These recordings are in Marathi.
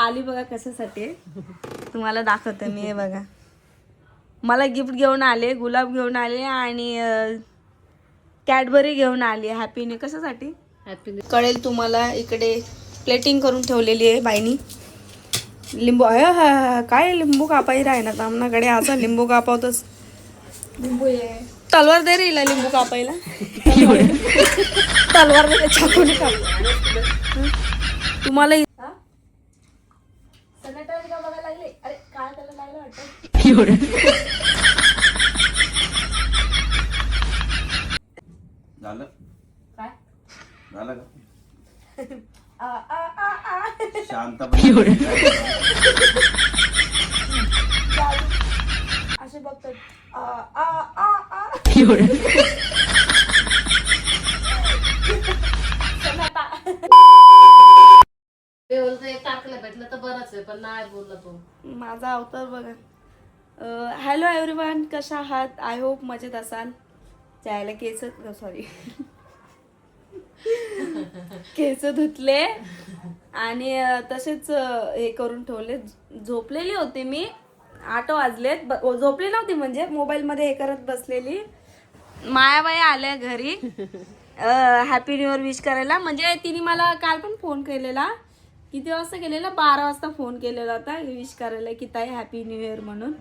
आली बघा कशासाठी तुम्हाला दाखवते मी. हे बघा मला गिफ्ट घेऊन आले, गुलाब घेऊन आले आणि कॅडबरी घेऊन आली. हॅपी न्यू कशासाठी कळेल तुम्हाला. इकडे प्लेटिंग करून ठेवलेली आहे बाईनी. लिंबू काय लिंबू कापाई राहिना आमनाकडे. असा लिंबू कापावतच. लिंबू आहे तलवार दे रे हिला लिंबू कापायला. तलवार दे चाकूने काप. तुम्हाला सॅनिटाईज का बघायला लागले. अरे काय त्याला लागलं वाटतं. झालं काय झालं का शांत असे बघतात. टाकलं भेटलं तर बरंच आहे, पण नाही बोलला तो. माझा अवतार बघा. हॅलो एव्हरीवन, कशा आहात. आय होप मजेत असाल. जायला केस सॉरी केस धुतले आणि तसेच हे करून ठेवले. झोपलेली होते मी. 8 वाजलेत. झोपली नव्हती म्हणजे मोबाईलमध्ये हे करत बसलेली. मायाबाई आल्या घरी हॅपी न्यू इयर विश करायला. म्हणजे तिने मला काल पण फोन केलेला. किती वाजता केलेला. 12 वाजता फोन केलेला होता विश करायला की ताई हॅपी न्यू इयर म्हणून.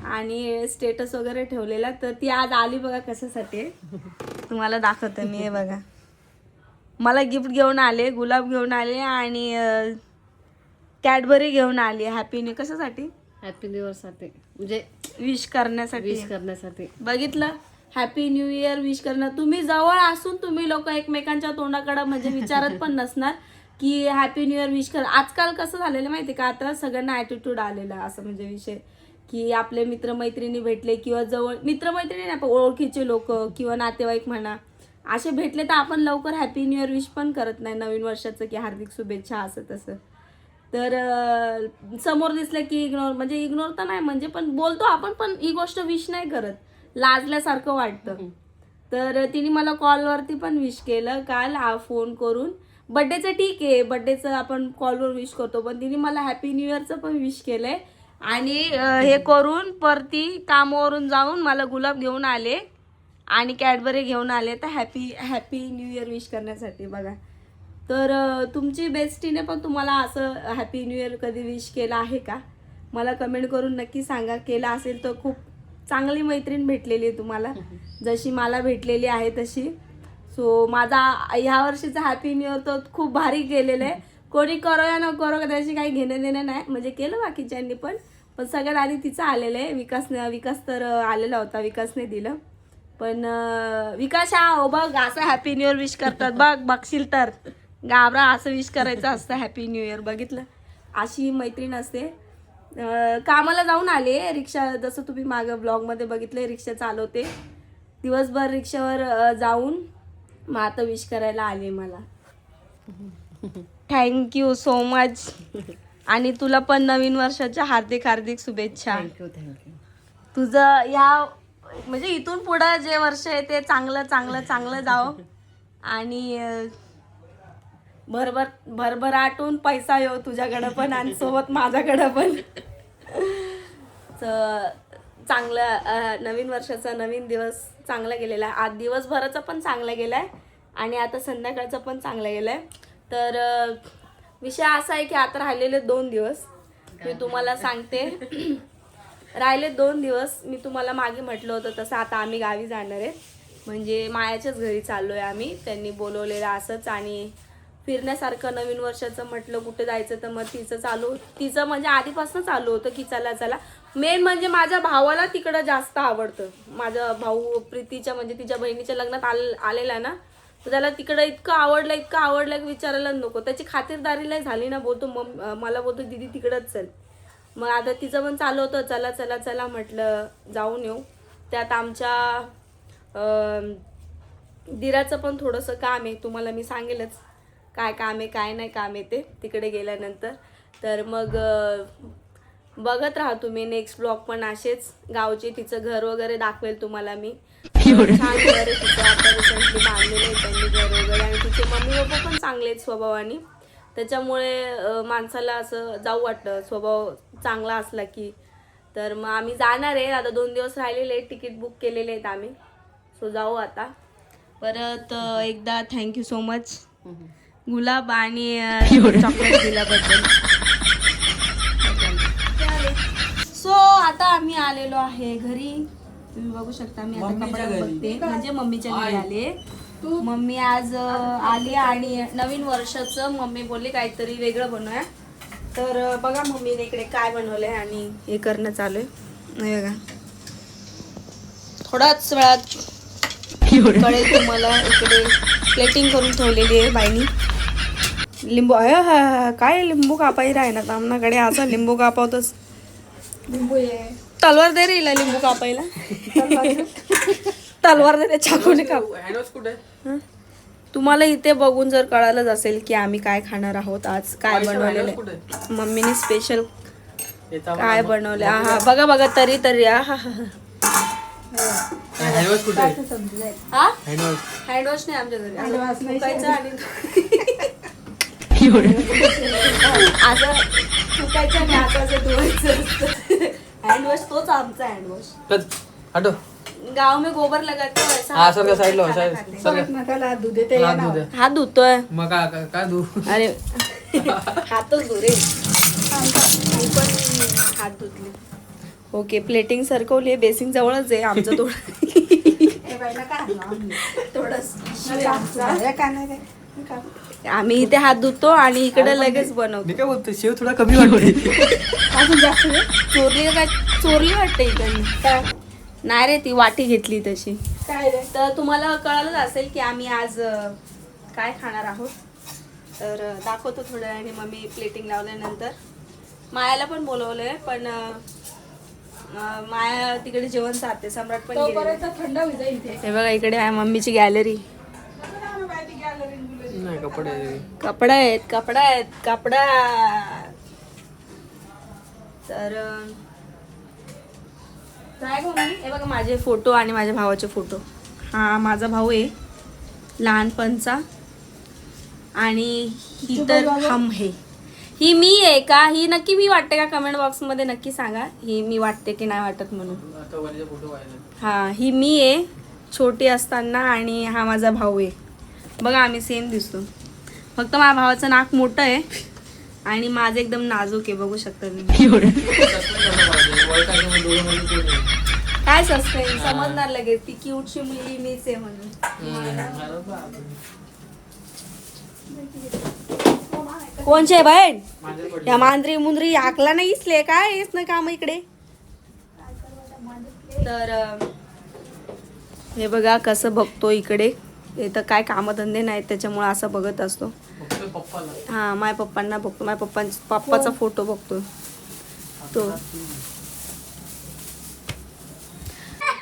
आणि स्टेटस वगैरे ठेवलेला. तर ती आज आली बघा कशासाठी तुम्हाला दाखवते मी. हे बघा मला गिफ्ट घेऊन आले, गुलाब घेऊन आले आणि कॅडबरी घेऊन आली. हॅपी न्यू कशासाठी हॅपी न्यू इयर साठी म्हणजे विश करण्यासाठी. बघितलं हॅपी न्यू इयर विश करणं. तुम्ही जवळ असून तुम्ही लोक एकमेकांच्या तोंडाकडे म्हणजे विचारत पण नसणार की हॅपी न्यू इयर विश कर. आजकाल कसं झालेलं माहिती का, आता सगळ्यांना ॲटिट्यूड आलेला असं म्हणजे विषय की आपले मित्रमैत्रिणी भेटले किंवा जवळ मित्रमैत्रिणी नाही पण ओळखीचे लोक किंवा नातेवाईक म्हणा असे भेटले तर आपण लवकर हॅपी न्यू इयर विश पण करत नाही नवीन वर्षाचं की हार्दिक शुभेच्छा असं तसं. तर समोर दिसलं की इग्नोर तर नाही म्हणजे पण बोलतो आपण पण ही गोष्ट विश नाही करत. लाजल्यासारखं वाटतं. तर तिने मला कॉलवरती पण विश केलं काल फोन करून. बड्डेचं ठीक आहे, बड्डेचं आपण कॉलवर विश करतो पण तिने मला हॅपी न्यू इयरचं पण विश केलंय. आणि हे करून परती कामावरून जाऊन मला गुलाब घेऊन आले आणि कॅडबरी घेऊन आले तर हॅपी न्यू इयर विश करण्यासाठी बघा. तर तुमची बेस्टीने पण तुम्हाला असं हॅपी न्यू इयर कधी विश केलं आहे का मला कमेंट करून नक्की सांगा. केला असेल तर खूप चांगली मैत्रीण भेटलेली आहे तुम्हाला जशी मला भेटलेली आहे तशी. सो माझा ह्या वर्षीचा हॅपी न्यू इयर तर खूप भारी केलेलं आहे. कोणी करो या न करो त्याची काही घेणं देणं नाही म्हणजे केलं बाकीच्यांनी पण सगळ्यात आधी तिचं आलेलं आहे. विकास तर आलेला होता, विकासने दिलं. पण विकास हो बघ असं हॅपी न्यू इयर विश करतात बघशील तर घाबरा असं विश करायचं असतं हॅपी न्यू इयर. बघितलं अशी मैत्रीण असते. कामाला जाऊन आले रिक्षा जसं तुम्ही मागं ब्लॉगमध्ये बघितले रिक्षा चालवते दिवसभर रिक्षावर जाऊन मग आता विश करायला आले मला. Thank you so much. आणि तुला पण नवीन वर्षाच्या हार्दिक शुभेच्छा. थँक्यू. तुझं या म्हणजे इथून पुढं जे वर्ष आहे ते चांगलं जावं आणि भरभराटून पैसा येऊ तुझ्याकडं पण आणि सोबत माझ्याकडं पण. चांगलं नवीन वर्षाचा नवीन दिवस चांगला गेलेला आहे. आज दिवसभराचा पण चांगला गेलाय आणि आता संध्याकाळचा पण चांगला गेलाय. तर विषय असा आहे की आता राहिलेले 2 दिवस मी तुम्हाला सांगते. राहिले 2 दिवस मी तुम्हाला मागे म्हटलं होतं तसं आता आम्ही गावी जाणार आहे म्हणजे मायाच्याच घरी चाललोय आम्ही. त्यांनी बोलवलेलं असंच आणि फिरण्यासारखं नवीन वर्षाचं म्हटलं कुठे जायचं तर मग तिचं म्हणजे आधीपासून चालू होतं की चला. मेन म्हणजे माझ्या भावाला तिकडं जास्त आवडतं. माझा भाऊ प्रीतीच्या म्हणजे तिच्या बहिणीच्या लग्नात आलेला ना तर त्याला तिकडं इतकं आवडलं की विचारायला नको. त्याची खातिरदारीला झाली ना बोलतो मला बोलतो दीदी तिकडंच चल. मग आता तिचं पण चालू होतं चला म्हटलं जाऊन येऊ. त्यात आमच्या दिराचं पण थोडंसं काम आहे तुम्हाला मी सांगेलच काय काम आहे काय नाही काम आहे ते तिकडे गेल्यानंतर. तर मग बघत राहा तुम्ही नेक्स्ट ब्लॉग पण असेच गावचे. तिचं घर वगैरे दाखवेल तुम्हाला मी. छान घर आहे तिचं आता रिसेंटली बांधलेलं आहे त्यांनी घर वगैरे आणि तिचे मम्मी पप्पा पण चांगले आहेत स्वभावाने. त्याच्यामुळे माणसाला असं जाऊ वाटतं, स्वभाव चांगला असला की. तर मग आम्ही जाणार आहे आता, 2 दिवस राहिलेले, तिकीट बुक केलेले आहेत आम्ही. सो जाऊ आता. परत एकदा थँक्यू सो मच गुलाब आणि चॉकलेट दिल्याबद्दल. सो आता आम्ही आलेलो आहे घरी. तुम्ही बघू शकता मी आता कपडे बघते, म्हणजे मम्मीच्या घरी आले. मम्मी आज आली आणि नवीन वर्षाचं मम्मी बोलली काहीतरी वेगळं बनवूया. तर बघा मम्मीने इकडे काय बनवलंय आणि हे करणं चालू आहे. हे बघा थोड्याच वेळात कळेल तुम्हाला. इकडे प्लेटिंग करून ठेवलेली आहे बाईनी. लिंबू आहे, काय लिंबू कापाई राही ना आमनाकडे. असा लिंबू कापावतोच. लिंबू तलवार दे रे हिला लिंबू कापायला. तलवार दे, चाकूने काप. तुम्हाला इथे बघून जर कळालंच असेल की आम्ही काय खाणार आहोत आज, काय बनवलेलं आहे. मम्मीने स्पेशल काय बनवले. हा बघा बघा, तरी तरी हँडवॉश नाही आमच्या घरी. असं फुकायचं आणि आता धुवायचं. हँडवॉश तोच आमचा हँडवॉश. गाव में गोबर लगाते हो ऐसा. हात धुतोय मग काय धू. अरे हातच धु रे. मी पण हात धुतले. Okay, plating सरकवली. बेसिंग जवळच आहे आमचं आम्ही इथे हात धुतो आणि इकडे लगेच बनवतो. काय बोलतो, शेव थोडा कमी वाटते. अजून जास्त चोरली वाटते इकडनं. नाही रे, ती वाटी घेतली तशी. तर तुम्हाला कळालंच असेल की आम्ही आज काय खाणार आहोत. तर दाखवतो थोड्या वेळाने. मम्मी प्लेटिंग लावल्यानंतर मायाला पण बोलवलंय, पण माया तिकडे जेवण साधते. सम्राट पण थंड होईल. हे बघा इकडे आहे मम्मीची गॅलरी. कपडा आहेत. तर हे बघा माझे फोटो आणि माझ्या भावाचे फोटो. हा माझा भाऊ आहे लहानपणचा, आणि ही तर हम है. ही मी आहे का? ही नक्की मी वाटते का? कमेंट बॉक्स मध्ये नक्की सांगा ही मी वाटते की नाही वाटत म्हणून. हा ही मी आहे छोटी असताना, आणि हा माझा भाऊ आहे. बघा आम्ही सेम दिसतो, फक्त माझ्या भावाचं नाक मोठं आहे आणि माझं एकदम नाजूक आहे. बघू शकता तुम्ही. काय सस्पेन्स, समजणार लगेच ती क्यूटची मुलगी मीच आहे म्हणून. कोणचे बहीण या मांजरी मुंद्री आकला नाही इसले काय येस ना काम इकडे. तर हे बघा कसं बघतो इकडे. इथं काय कामधंदे नाहीत त्याच्यामुळे असं बघत असतो. हा माझ्या पप्पांना बघतो, माझ्या पप्पाचा फोटो बघतो तो.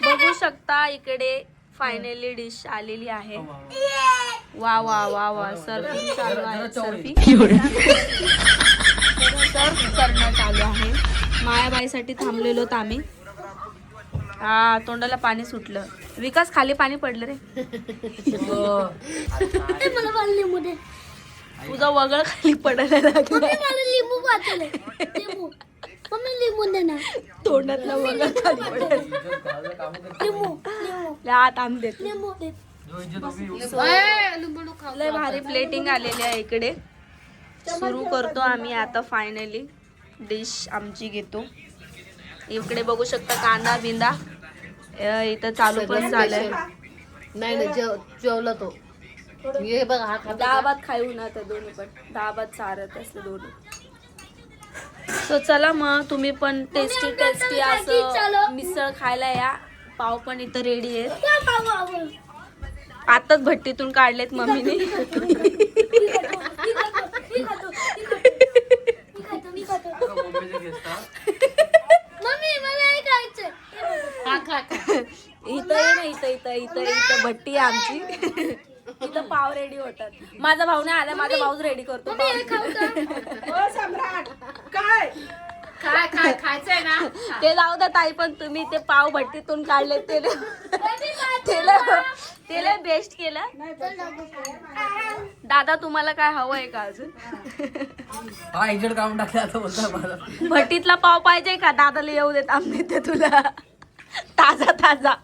बघू शकता इकडे फायनली डिश आलेली आहे. वा वा वा वा, सर्विंग चालू आहे. सर्व करणं चालू आहे. मायाबाईसाठी थांबलेलो आम्ही. हा तोंडाला पाणी सुटलं. विकास खाली पाणी पडलं रे. तुझा वगळ खाली पडायला लागला. तोंडातला वगळ खाली पडायला. आत आम देत. लय भारी प्लेटिंग आलेली आहे इकडे. सुरू करतो आम्ही आता. फायनली डिश आमची घेतो. इकडे बघू शकता कांदा बिंदा इथं चालू पण झालंय. नाही जेवला तो. हे बघ हा डाळ भात खाऊ ना तर दोन्ही पण डाळ भात चारत असलं दोन्ही. सो चला मग तुम्ही पण टेस्टी असं मिसळ खायला या. पाव पण इथं रेडी आहे. आताच भट्टीतून काढलेत मम्मीने. इथं भट्टी आहे आमची. इथं पाव रेडी होतात. माझा भाऊ नाही आला, माझा भाऊच रेडी करतो. काय काय खायचंय ना ते जाऊ द्या ताई, पण तुम्ही ते पाव भट्टीतून काढले ते लय बेस्ट केलं. दादा तुम्हाला काय हवंय का अजून? हा इंजन काढून टाकला आता बोलता मला. भट्टीतला पाव पाहिजे का? दादाला येऊ देत आम्ही ते तुला ताजा ताजा.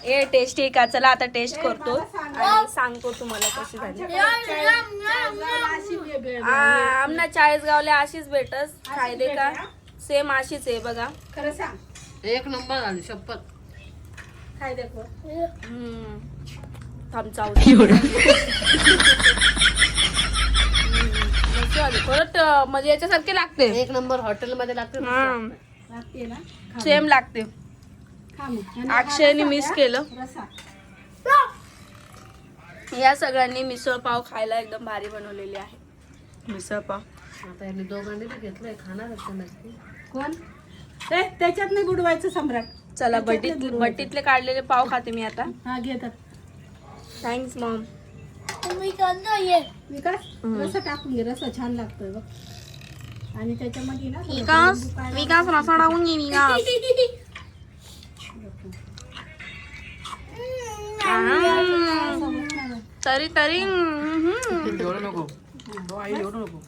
ए टेस्टी का? चला आता टेस्ट करतो आणि सांगतो तुम्हाला कशी झाली. आमना चाळीसगावला अशीच भेटस फायदे का सेम अशीच आहे बघा. खरं सांग, एक नंबर झाली शपथ. काय देखो परत म्हणजे याच्यासारखे लागते. एक नंबर हॉटेलमध्ये लागते. लागते ना, सेम लागते. खा मग. अक्षयने मिस केलं. रसा या सगळ्यांनी मिसळ पाव खायला एकदम भारी बनवलेली आहे. मिसळ पाव आता यांनी दोघांनी बी घेतलंय, खाणार असं नक्की. कोण ते त्याच्यात नाही बुडवायचं सम्राट. चला बट्टीतले काढलेले पाव खाते मी आता. हा घे तर. Thanks Maugham. विकास रसा टाकून घे, रसा छान लागतोय बघ. आणि त्याच्यामध्ये ना विकास रसा टाकून घे विकास. तरी तरी एवढं नको आई, एवढं नको.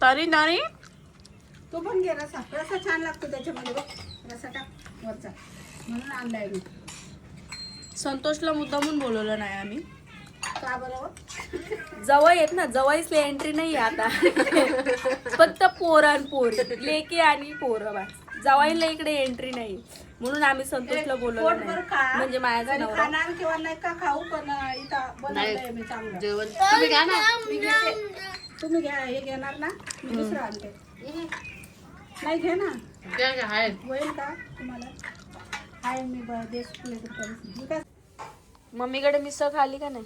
तरी तरी तो पण घे रसा. रसा छान लागतो त्याच्यामध्ये बघ. रसा टाक वरचा, म्हणून आणलाय मी. संतोषला मुद्दामून बोलवलं नाही आम्ही. का बरोबर जवळ येत ना, जवळच एंट्री नाही आता. फक्त पोरी लेके आणि पोरं बा. जवाईला इकडे एंट्री नाही म्हणून आम्ही संतोषला बोलवलं पोटभर नाही. खा. म्हणजे माझा घरी नवरा खाणार किंवा नाही का खाऊ, पण इथं बनवलंय मी चांगलं. जेवण तुम्ही घ्या ना. मी घेते. तुम्ही घ्या, हे घेणार ना, मी दुसरं आणते. नाही घे ना, घ्या घ्या आहे. होईल का तुम्हाला? हाय मी देश प्लेट विकास. मम्मीकडे मिसळ खाल्ली का नाही?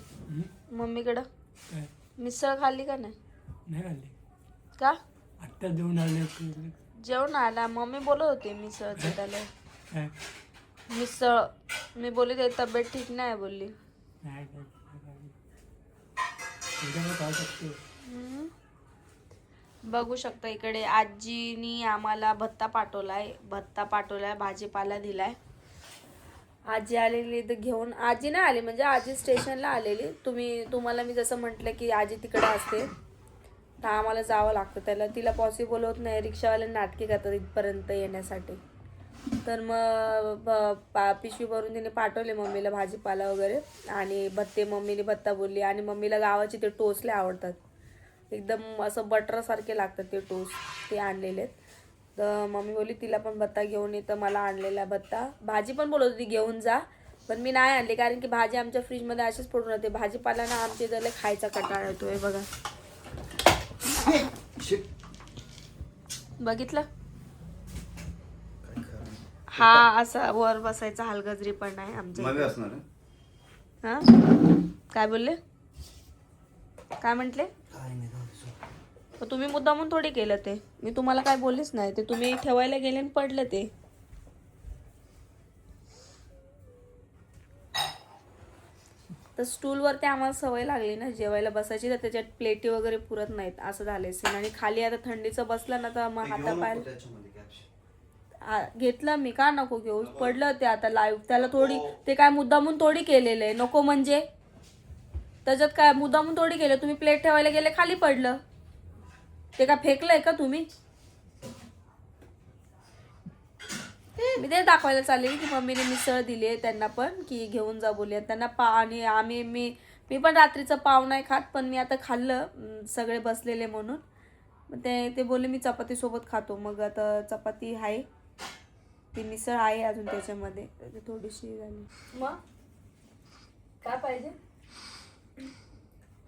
मम्मीकडं काय? मिसळ खाल्ली का नाही? नाही खाल्ली. का? आत्ता देऊन आले. जेवण आला. मम्मी बोलत होती मिसळ त्याला. काय? मिसळ मी बोलली ते तब्येत ठीक नाही बोलली. नाही काय. उद्या खाऊ शकतो. बघू शकता इकडे आजीनी आम्हाला भत्ता पाठवलाय, भाजीपाला दिलाय. आजी आलेली तर घेऊन, आजी नाही आली म्हणजे आजी स्टेशनला आलेली. तुम्हाला मी जसं म्हटलं की आजी तिकडे असते तर आम्हाला जावं लागतं त्याला. तिला पॉसिबल होत नाही, रिक्षावाले नाटके करतात इथपर्यंत येण्यासाठी. तर मग पिशवी भरून तिने पाठवले मम्मीला भाजीपाला वगैरे आणि भत्ते. मम्मीने भत्ता बोलली आणि मम्मीला गावाचे ते टोस्टले आवडतात, एकदम असं बटरसारखे लागतात ते टोस्ट, ते आणलेले आहेत. तर मम्मी बोलली तिला पण भत्ता घेऊन ये, तर मला आणलेला भत्ता. भाजी पण बोलत होती घेऊन जा, पण मी नाही आणली कारण की भाजी आमच्या फ्रीजमध्ये अशीच पडून राहते. भाजीपाला ना आमच्या इथं खायचा कंटाळा येतोय बघा. बघितलं हा असा वर बसायचा हलगजरी पण नाही आमच्या मध्ये इथं. असणार आहे. हा काय बोलले? काय म्हंटले? तुम्ही मुद्दामून थोडी केलं ते. मी तुम्हाला काय बोललीच नाही. ते तुम्ही ठेवायला गेले आणि पडलं ते. तर स्टूलवरती आम्हाला सवय लागली ना जेवायला बसायची, तर त्याच्यात प्लेटी वगैरे पुरत नाहीत असं झालंय सीन. आणि खाली आता थंडीचं बसलं ना तर मग हातापाय घेतलं मी. का नको घेऊ? पडलं ते आता लाईव्ह. त्याला थोडी ते काय मुद्दामून थोडी केलेलं आहे. नको म्हणजे त्याच्यात काय मुद्दामून थोडी केलं. तुम्ही प्लेट ठेवायला गेले खाली पडलं, ते काय फेकलंय का तुम्ही? मी ते दाखवायला चाललेली की मम्मीने मिसळ दिली आहे त्यांना पण, की घेऊन जा बोलली. त्यांना आणि मी पण रात्रीचं पाव नाही खात, पण मी आता खाल्लं सगळे बसलेले म्हणून. मग ते बोलले मी चपाती सोबत खातो. मग आता चपाती आहे, ती मिसळ आहे अजून त्याच्यामध्ये, थोडीशी झाली. मग काय पाहिजे?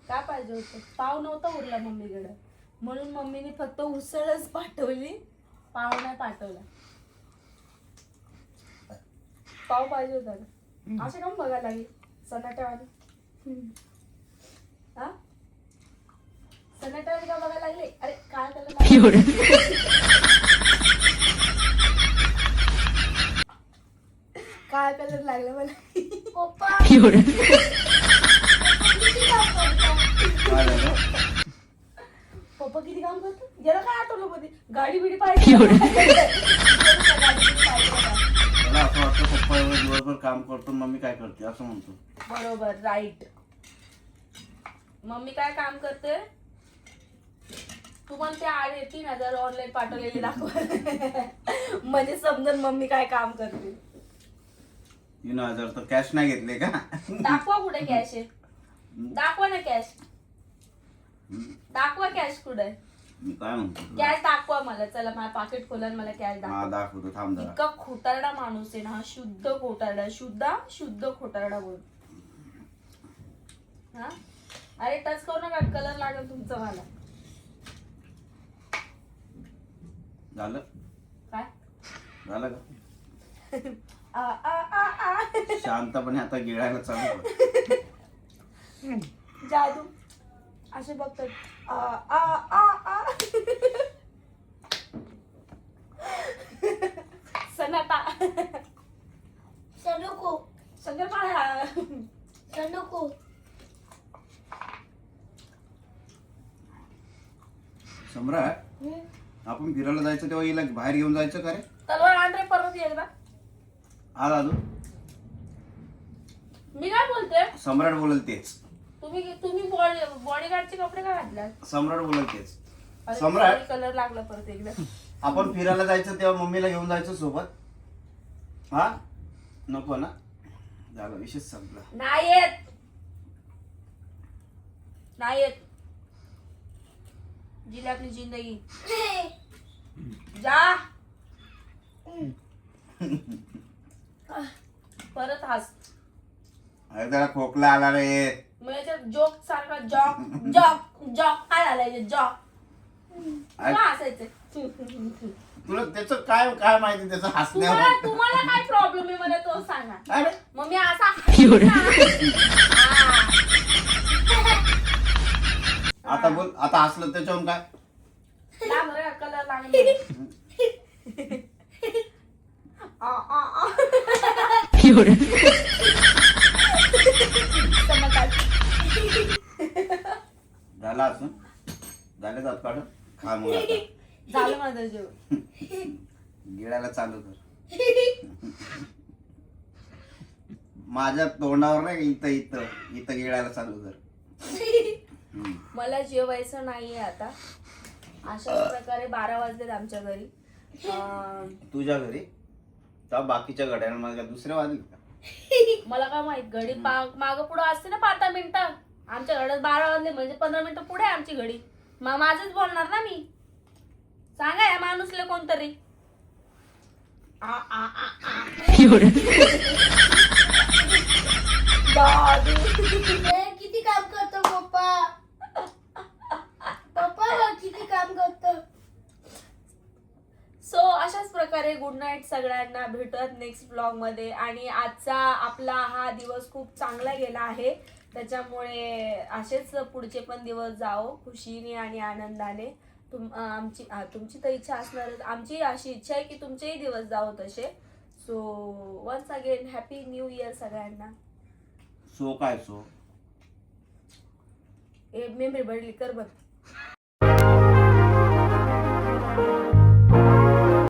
काय पाहिजे होतं? पाव नव्हता उरला मम्मीकडे, म्हणून मम्मीने फक्त उसळच पाठवली, पाव नाही पाठवला. पाव पाहिजे होता ना. असे काम बघायला लागेल सनाट्यावाली. हा सनाट्यावाली का बघायला लागले? अरे काय त्याला काय कलर लागलं मला? काय झालं? पप्पा किती काम करतात याला काय आठवलं मध्ये गाडी बिडी पाहिजे मला असं वाटतं पप्पा एवढं दिवसभर काम करतो मम्मी काय करते असं म्हणतो. बरोबर राईट. मम्मी काय काम करते तुम्हाला ते 3,000 ऑनलाईन पाठवलेले दाखवा म्हणजे समजून मम्मी काय काम करते. 3,000 तर कॅश नाही घेतले का? दाखवा कुठे कॅश आहे दाखवा ना कॅश दाखवा कॅश कुठे मी काय म्हणतो तुला? कॅश दाखवा मला चला माझं पाकिट खोला आणि मला कॅश हा दाखवा. दाखवतो थांब जरा. इतका खोटारडा माणूस आहे ना हा शुद्ध खोटारडा शुद्ध खोटारडा बोल. हा अरे टच करू नका कलर लागेल तुमचा मला. झालं काय झालं का? आ, आ, आ, आ. शांतपणे आता गिळायला चालू कर. जादू असे बघतात आ, आ, आ, आ. सनाटा सनुको शंकरपाळ्या सनुको. सम्राट आपण फिरायला जायचं तेव्हा हिला बाहेर घेऊन जायचं का रे? तलवार आण रे परत येईल ना. हा दादू मी काय बोलते सम्राट बोलल तेच. तुम्ही बॉडीगार्डचे कपडे काय घातले सम्राट बोलल तेच. सम्राट कलर लागला परत एकदा. आपण फिरायला जायचं तेव्हा मम्मीला घेऊन जायचं सोबत. हा नको ना झालं विषय संपला. नाही येत नाही येत जिले अपनी जिंदगी जा. परत हस अरे त्याला खोकला आला रे. म्हणजे जोक सारखा जॉक जॉक जॉक काय झालंय जॉक अरे हसायचं. तुला त्याचं काय काय माहिती त्याचं हसण्यावर. तुम्हाला काय प्रॉब्लेम आहे मला तो सांगा. अरे मग मी असा आता बोल आता हसलं त्याच्यावरून काय? कलर लागला. झाला असून झाले जात काढ खा मग आता. झालं माझं जेवण. गिळायला चालू कर. माझ्या तोंडावर नाही इथं इथं इथं गिळायला चालू कर. मला जेवायचं नाहीये आता. अशा प्रकारे 12 वाजलेत आमच्या घरी. तुझ्या घरी तर बाकीच्या घड्याळांमध्ये दुसरे वाजले का? मला काय माहित घडी माग पुढं असते ना 5 मिनिटं. आमच्या घरात 12 वाजले म्हणजे 15 मिनिटं पुढे आहे आमची घडी. माझंच बोलणार ना मी. सांगा या माणूसले कोणतरी. किती काम करतो पप्पा पप्पा किती काम करतो. सो अशाच प्रकारे गुड नाईट सगळ्यांना. भेटूयात नेक्स्ट ब्लॉग मध्ये. आणि आजचा आपला हा दिवस खूप चांगला गेला आहे त्याच्यामुळे असेच पुढचे पण दिवस जाओ खुशीने आणि आनंदाने. तुमची तर इच्छा असणारच. आमची अशी इच्छा आहे की तुमचेही दिवस जाओ तसे. So once again happy new year सगळ्यांना. सो काय सो मेमरी भरली कर बघ.